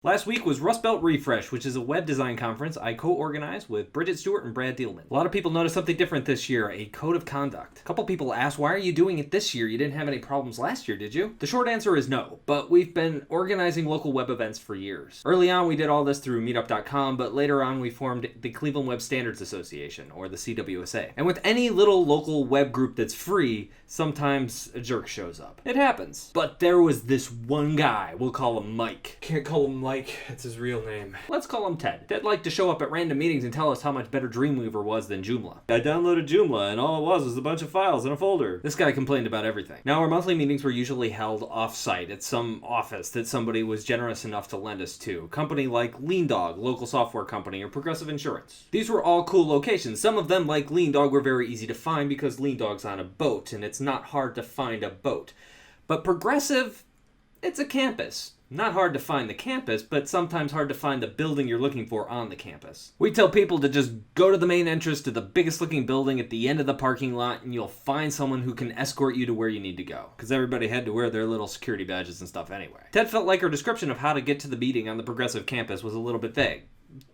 Last week was Rustbelt Refresh, which is a web design conference I co-organized with Bridget Stewart and Brad Dielman. A lot of people noticed something different this year, a code of conduct. A couple people asked, why are you doing it this year? You didn't have any problems last year, did you? The short answer is no, but we've been organizing local web events for years. Early on, we did all this through meetup.com, but later on, we formed the Cleveland Web Standards Association, or the CWSA. And with any little local web group that's free, sometimes a jerk shows up. It happens. But there was this one guy, we'll call him Mike. Can't call him Mike, it's his real name. Let's call him Ted. Ted liked to show up at random meetings and tell us how much better Dreamweaver was than Joomla. I downloaded Joomla and all it was a bunch of files in a folder. This guy complained about everything. Now our monthly meetings were usually held off-site at some office that somebody was generous enough to lend us to. A company like Lean Dog, local software company, or Progressive Insurance. These were all cool locations. Some of them, like Lean Dog, were very easy to find because Lean Dog's on a boat and it's not hard to find a boat. But Progressive, it's a campus. Not hard to find the campus, but sometimes hard to find the building you're looking for on the campus. We tell people to just go to the main entrance to the biggest looking building at the end of the parking lot and you'll find someone who can escort you to where you need to go. Because everybody had to wear their little security badges and stuff anyway. Ted felt like our description of how to get to the meeting on the Progressive campus was a little bit vague.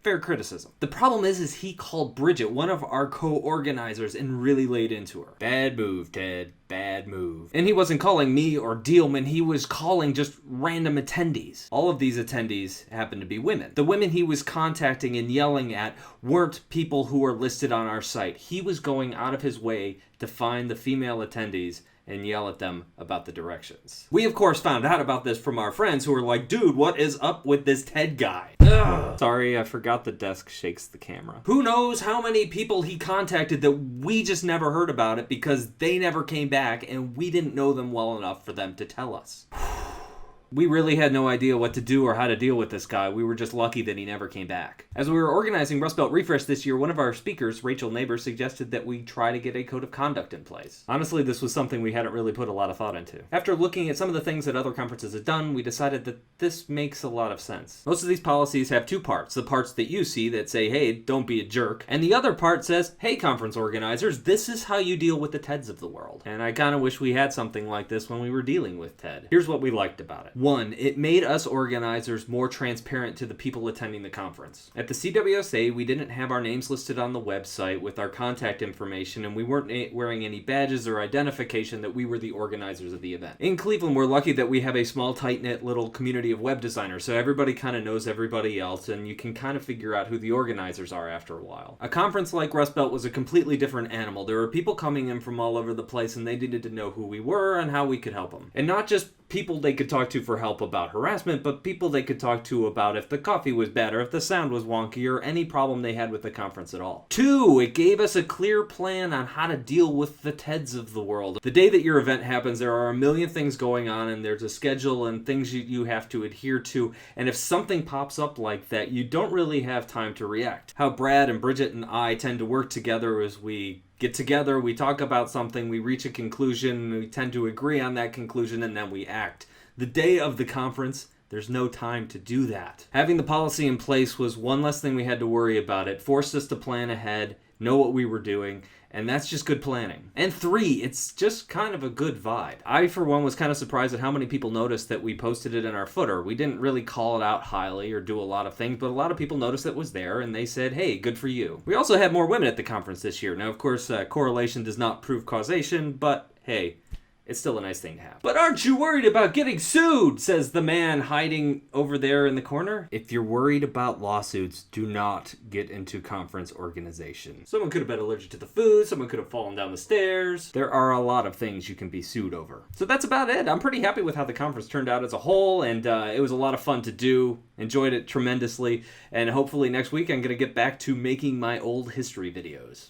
Fair criticism. The problem is he called Bridget, one of our co-organizers, and really laid into her. Bad move, Ted. Bad move. And he wasn't calling me or Dielman, he was calling just random attendees. All of these attendees happened to be women. The women he was contacting and yelling at weren't people who were listed on our site. He was going out of his way to find the female attendees and yell at them about the directions. We, of course, found out about this from our friends who were like, dude, what is up with this Ted guy? Ugh. Sorry, I forgot the desk shakes the camera. Who knows how many people he contacted that we just never heard about it because they never came back and we didn't know them well enough for them to tell us. We really had no idea what to do or how to deal with this guy. We were just lucky that he never came back. As we were organizing Rustbelt Refresh this year, one of our speakers, Rachel Neighbor, suggested that we try to get a code of conduct in place. Honestly, this was something we hadn't really put a lot of thought into. After looking at some of the things that other conferences had done, we decided that this makes a lot of sense. Most of these policies have two parts. The parts that you see that say, hey, don't be a jerk. And the other part says, hey, conference organizers, this is how you deal with the Teds of the world. And I kind of wish we had something like this when we were dealing with Ted. Here's what we liked about it. One, it made us organizers more transparent to the people attending the conference. At the CWSA, we didn't have our names listed on the website with our contact information, and we weren't wearing any badges or identification that we were the organizers of the event. In Cleveland, we're lucky that we have a small, tight-knit little community of web designers, so everybody kind of knows everybody else, and you can kind of figure out who the organizers are after a while. A conference like Rustbelt was a completely different animal. There were people coming in from all over the place, and they needed to know who we were and how we could help them. And not just people they could talk to for help about harassment, but people they could talk to about if the coffee was bad or if the sound was wonky or any problem they had with the conference at all. Two, it gave us a clear plan on how to deal with the Teds of the world. The day that your event happens, there are a million things going on and there's a schedule and things you have to adhere to, and if something pops up like that, you don't really have time to react. How Brad and Bridget and I tend to work together is we get together, we talk about something, we reach a conclusion, we tend to agree on that conclusion, and then we act. The day of the conference, there's no time to do that. Having the policy in place was one less thing we had to worry about. It forced us to plan ahead, know what we were doing, and that's just good planning. And three, it's just kind of a good vibe. I, for one, was kind of surprised at how many people noticed that we posted it in our footer. We didn't really call it out highly or do a lot of things, but a lot of people noticed it was there and they said, hey, good for you. We also had more women at the conference this year. Now, of course, correlation does not prove causation, but hey, it's still a nice thing to have. But aren't you worried about getting sued? Says the man hiding over there in the corner. If you're worried about lawsuits, do not get into conference organization. Someone could have been allergic to the food. Someone could have fallen down the stairs. There are a lot of things you can be sued over. So that's about it. I'm pretty happy with how the conference turned out as a whole, and it was a lot of fun to do. Enjoyed it tremendously, and hopefully next week I'm going to get back to making my old history videos.